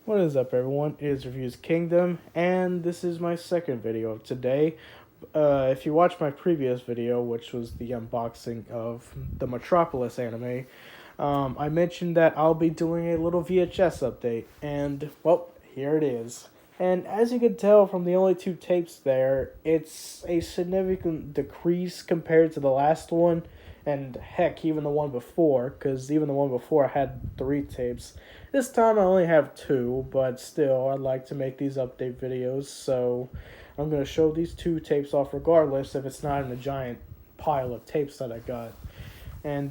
What is up, everyone? It is Reviews Kingdom, and this is my second video of today. If you watched my previous video, which was the unboxing of the Metropolis anime, I mentioned that I'll be doing a little VHS update, and, well, here it is. And as you can tell from the only two tapes there, it's a significant decrease compared to the last one, and heck, even the one before, because even the one before had 3 tapes. This time I only have 2, but still, I'd like to make these update videos, so I'm going to show these 2 tapes off regardless if it's not in a giant pile of tapes that I got. And,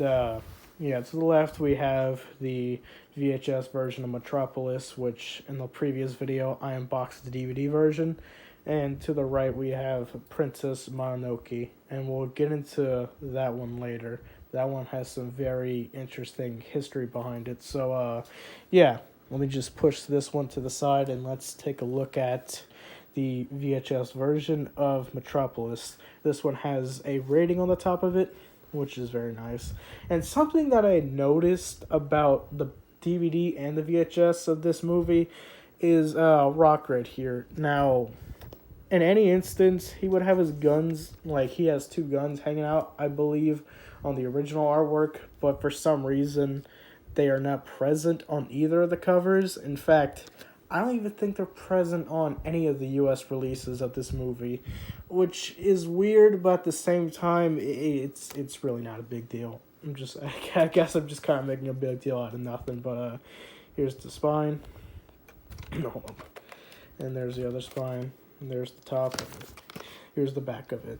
yeah, to the left we have the VHS version of Metropolis, which in the previous video I unboxed the DVD version. And to the right we have Princess Mononoke, and we'll get into that one later. That one has some very interesting history behind it. So, yeah, let me just push this one to the side and let's take a look at the VHS version of Metropolis. This one has a rating on the top of it, which is very nice. And something that I noticed about the DVD and the VHS of this movie is Rock right here. Now, in any instance, he would have his guns, like he has 2 guns hanging out, I believe, on the original artwork, but for some reason, they are not present on either of the covers. In fact, I don't even think they're present on any of the US releases of this movie, which is weird, but at the same time, it's really not a big deal. I guess I'm just kind of making a big deal out of nothing, but here's the spine. No, and there's the other spine. And there's the top. Here's the back of it.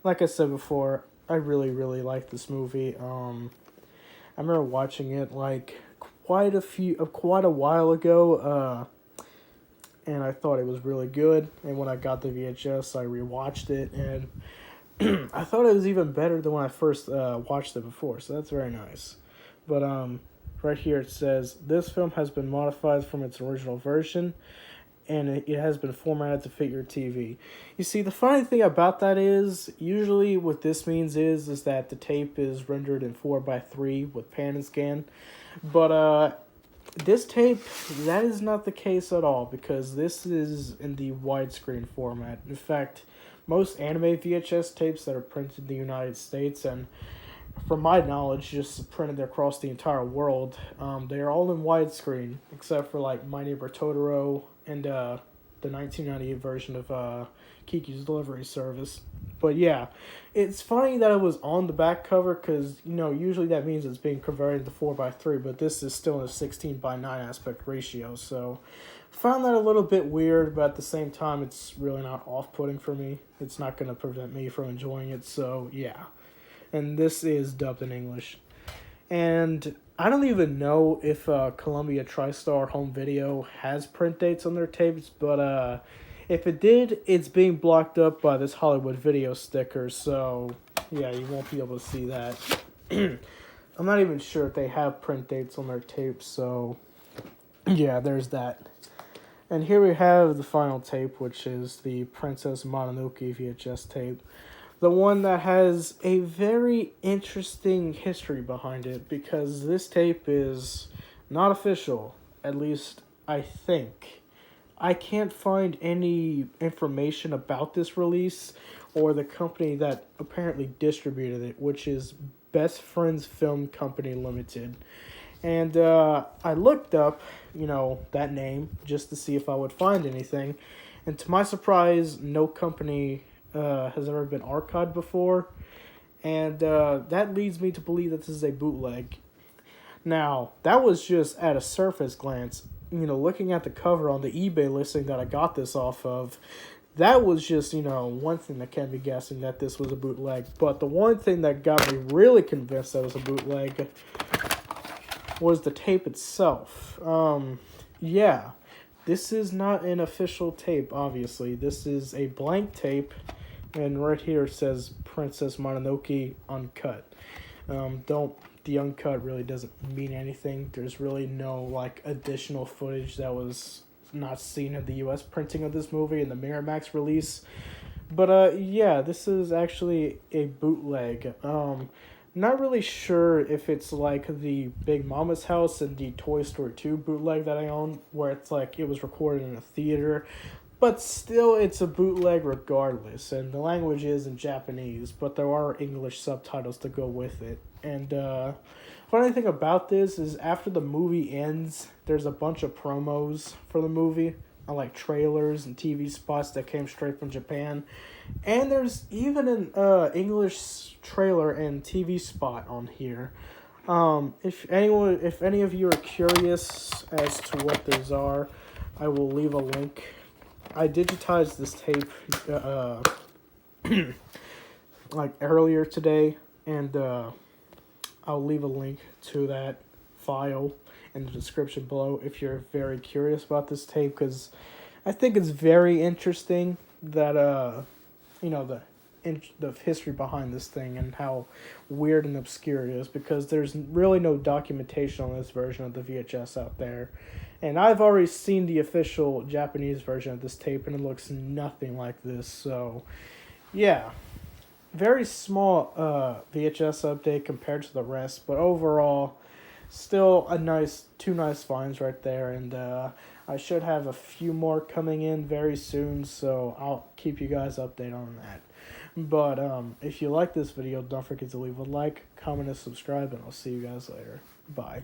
Like I said before, I really, really like this movie. I remember watching it like quite a while ago, and I thought it was really good. And when I got the VHS, I rewatched it, and I thought it was even better than when I first watched it before. So that's very nice. But right here it says this film has been modified from its original version, and it has been formatted to fit your TV. You see, the funny thing about that is, usually what this means is that the tape is rendered in 4:3 with pan and scan. But this tape, that is not the case at all, because this is in the widescreen format. In fact, most anime VHS tapes that are printed in the United States, and from my knowledge, just printed across the entire world, they are all in widescreen, except for like My Neighbor Totoro and the 1998 version of Kiki's Delivery Service. But yeah, it's funny that it was on the back cover, because, you know, usually that means it's being converted to 4:3, but this is still in a 16:9 aspect ratio, so I found that a little bit weird, but at the same time, it's really not off-putting for me. It's not going to prevent me from enjoying it, so yeah. And this is dubbed in English. And I don't even know if Columbia TriStar Home Video has print dates on their tapes, but if it did, it's being blocked up by this Hollywood Video sticker, so yeah, you won't be able to see that. I'm not even sure if they have print dates on their tapes, so yeah, there's that. And here we have the final tape, which is the Princess Mononoke VHS tape. The one that has a very interesting history behind it, because this tape is not official, at least I think. I can't find any information about this release or the company that apparently distributed it, which is Best Friends Film Company Limited. And I looked up, that name just to see if I would find anything. And to my surprise, no company has ever been archived before, and that leads me to believe that this is a bootleg. Now, that was just at a surface glance. Looking at the cover on the eBay listing that I got this off of, that was just, one thing that can be guessing that this was a bootleg. But the one thing that got me really convinced that it was a bootleg was the tape itself. Yeah, this is not an official tape, obviously. This is a blank tape. And right here it says Princess Mononoke Uncut. The uncut really doesn't mean anything. There's really no additional footage that was not seen in the US printing of this movie in the Miramax release. But yeah, this is actually a bootleg. Not really sure if it's like the Big Mama's House and the Toy Story 2 bootleg that I own, where it's like it was recorded in a theater, but still it's a bootleg regardless, and the language is in Japanese, but there are English subtitles to go with it. And funny thing about this is after the movie ends, there's a bunch of promos for the movie, like trailers and TV spots that came straight from Japan. And there's even an English trailer and TV spot on here. If any of you are curious as to what those are, I will leave a link. I digitized this tape like earlier today, and I'll leave a link to that file in the description below if you're very curious about this tape, because I think it's very interesting that the history behind this thing and how weird and obscure it is, because there's really no documentation on this version of the VHS out there. And I've already seen the official Japanese version of this tape, and it looks nothing like this. So, yeah, very small VHS update compared to the rest, but overall, still two nice finds right there. And I should have a few more coming in very soon, so I'll keep you guys updated on that. But if you like this video, don't forget to leave a like, comment, and subscribe, and I'll see you guys later. Bye.